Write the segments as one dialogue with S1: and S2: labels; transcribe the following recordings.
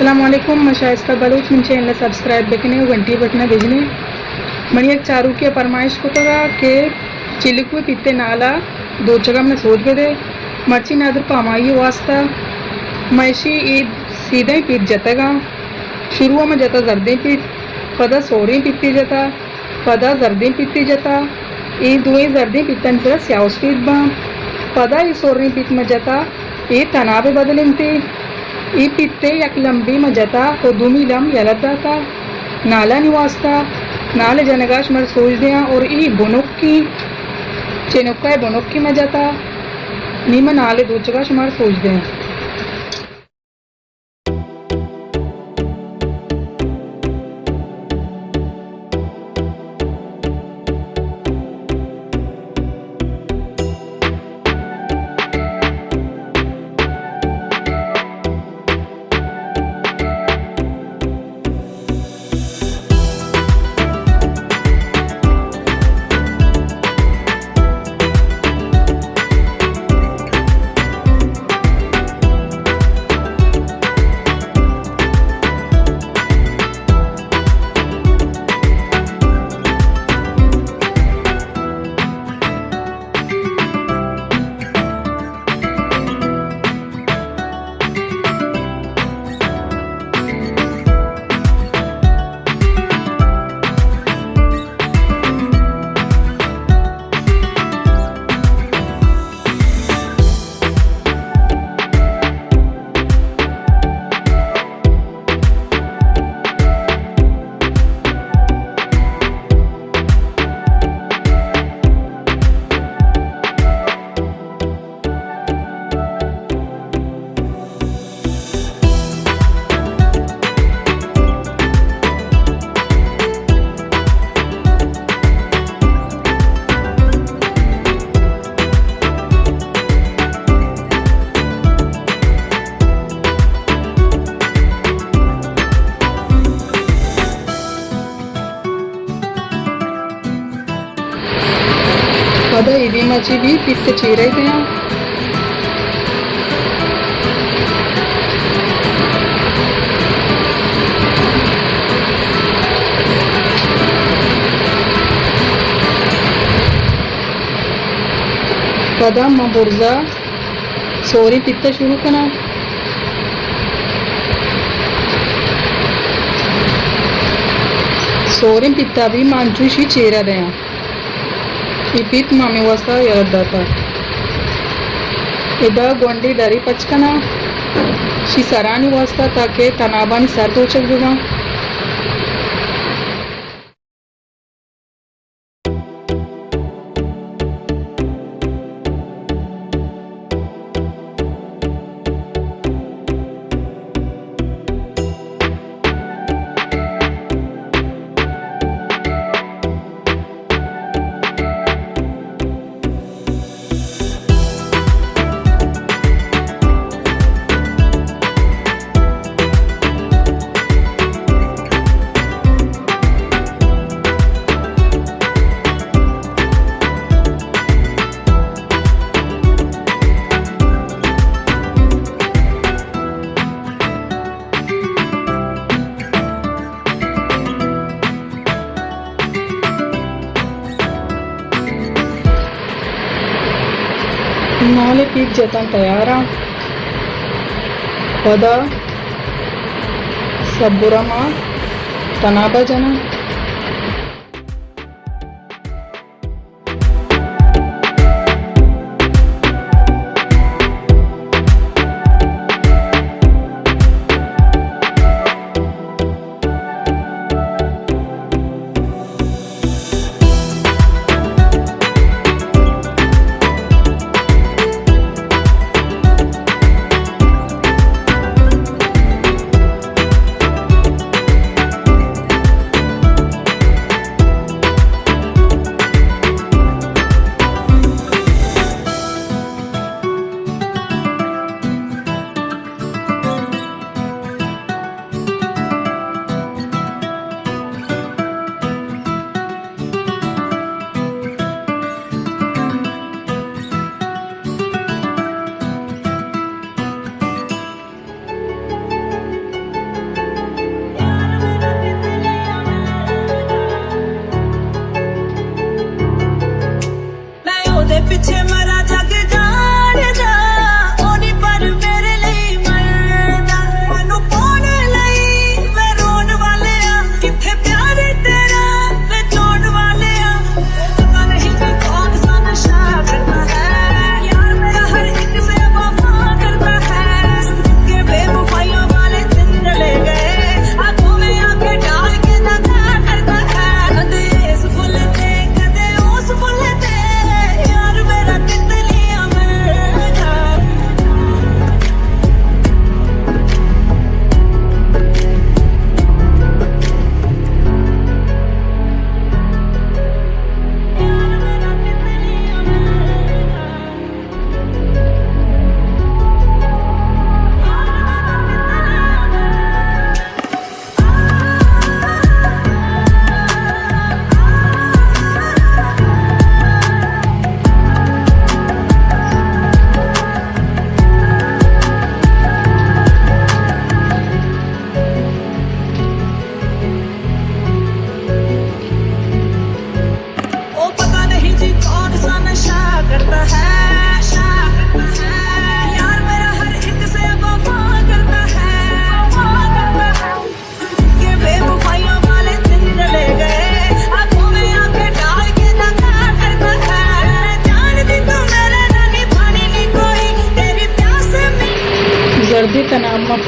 S1: अस्सलामुअलैकुम मशाइस्ता बलोच मन channel subscribe bakanae घंटी बटना भेजने मनी एक चारू के फरमाइश को तगा के चिलकु पीते नाला दो जगह में सोच गए मर्ची नादर पामाई वास्ता मैशी ईद सीधा ही पीत जतेगा शुरू में जता जर्दे पीत पदा सोरे पीती जता पदा जर्दे पीती जता ये दुए जर्दे पीतन से स्याउस पीत बा पदा ये सोरे पीत में जता ये तनाव बदलते ई पित्ते यक लंबी मजता तो दुमी लम यलदाता नाला निवासता नाले जनगाश मर सोच दिया और ई बोनुक्की चेनुक्का बोनुक्की मजता नीम नाले दूचगाश मर सोच दिया पदा इवी मची भी पित्त चीरे थे पदा मुर्जा सोरी पित्त शुरू करना सोरी पित्ता भी मांचूशी चेरा दया पीत मामी वास्ता यलदाता इदा गोंडी डरी पचकना शी सरानी वास्ता ताके तनाबानी सर तोचक जुगा नाले पीत जता तैयारा पदा सबुरमा तनाबा जना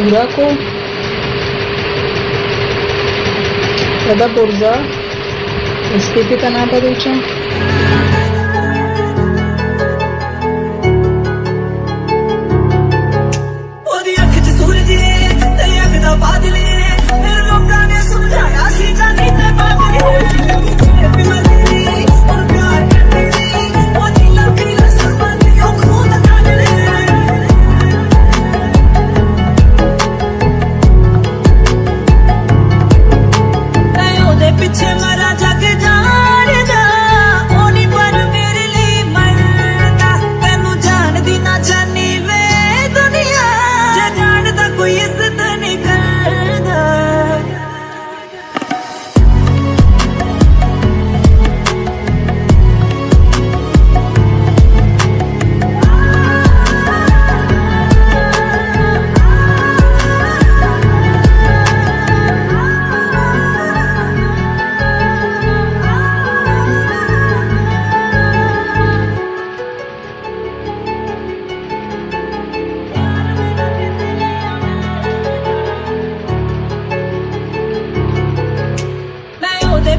S1: CHELAKO, da borza ispiti tanağı BALOCHI,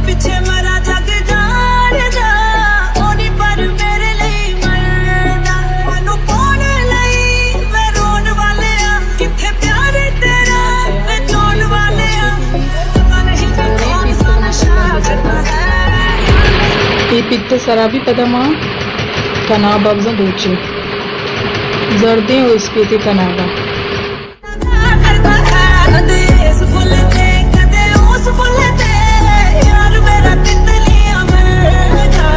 S2: ਪਿੱਛੇ ਮਰਾ ਜਗ ਜਾਣਦਾ ਉਹ ਨਹੀਂ ਪਰ ਮੇਰੇ ਲਈ ਮਰਦਾ ਮੈਨੂੰ ਪਾਉਣ ਲਈ ਮੈਂ ਰੋਣ ਵਾਲਿਆ ਕਿੱਥੇ ਪਿਆਰ ਤੇਰਾ ਮੈਂ ਚੋਣ ਵਾਲਿਆ ਨਹੀਂ ਤੇ ਕੌਣ ਸਾ ਨਸ਼ਾ ਕਰਦਾ ਹੈ
S1: PEETH sarabi padama tanağı BALOCHI zerde o ispiti tanağı
S2: ਕਰਦਾ ਹੈ ਕਦੇ ਇਸ ਫੁੱਲ ਤੇ ਕਦੇ ਉਸ ਫੁੱਲ ਤੇ ਯਾਰ ਮੇਰਾ ਤਿਤਲੀਆਂ ਮਰਦਾ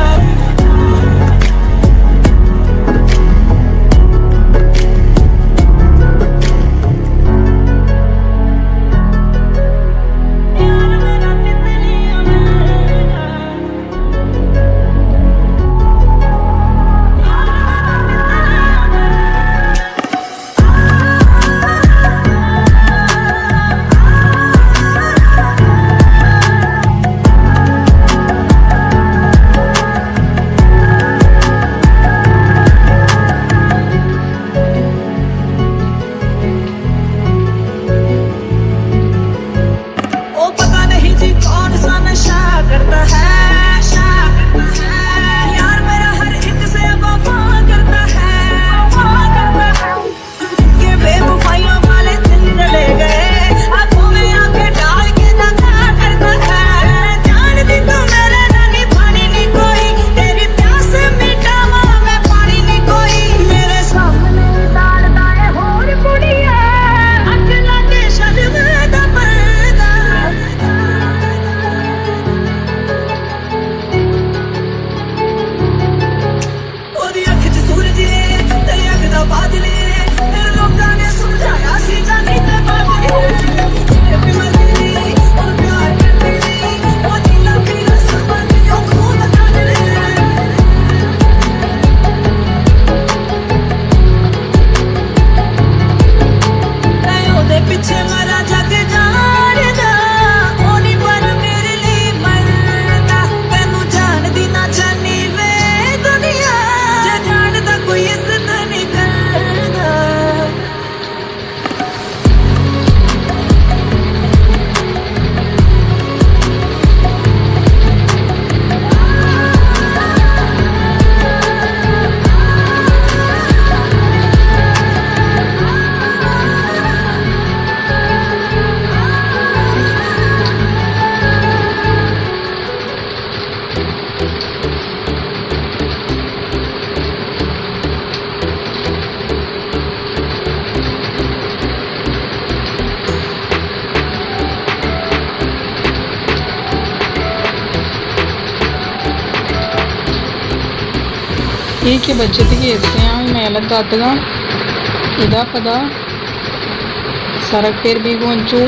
S2: करता है यार मेरा हर एक से वफा करता है ये बेवफाइयों वाले दिन चले गए आंखों में आंखें डाल के नशा करता है जान दी तू मेरे नानी पानी नहीं कोई तेरी प्यास मिटावा मैं पानी नहीं कोई मेरे सामने डालता है होर कुड़िया अख लागे शर्म दा पर्दा बादले मेरे लोगों ने समझाया सी जानी ते बादले मजली और प्यार करते नहीं वो दिल पीला सरबत यो खून काले मैं ओदे पीछे मरा जग जाणदा ओ नहीं पर मेरे लिए मरदा तैनू जान दी ना जानी वे दुनिया जे जानदा कोई इज्जत नहीं
S1: ठीक है बच्चे थे इससे मैं अलग दातगा इदा पदा सरक पेर भी गोंचू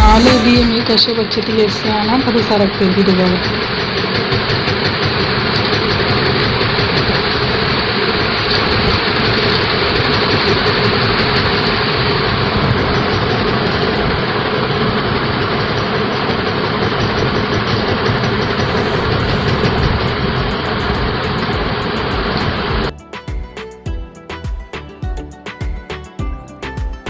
S1: नाल भी मी कसे बच्चे ती ऐसे आना पता सारा कर दी दोबारा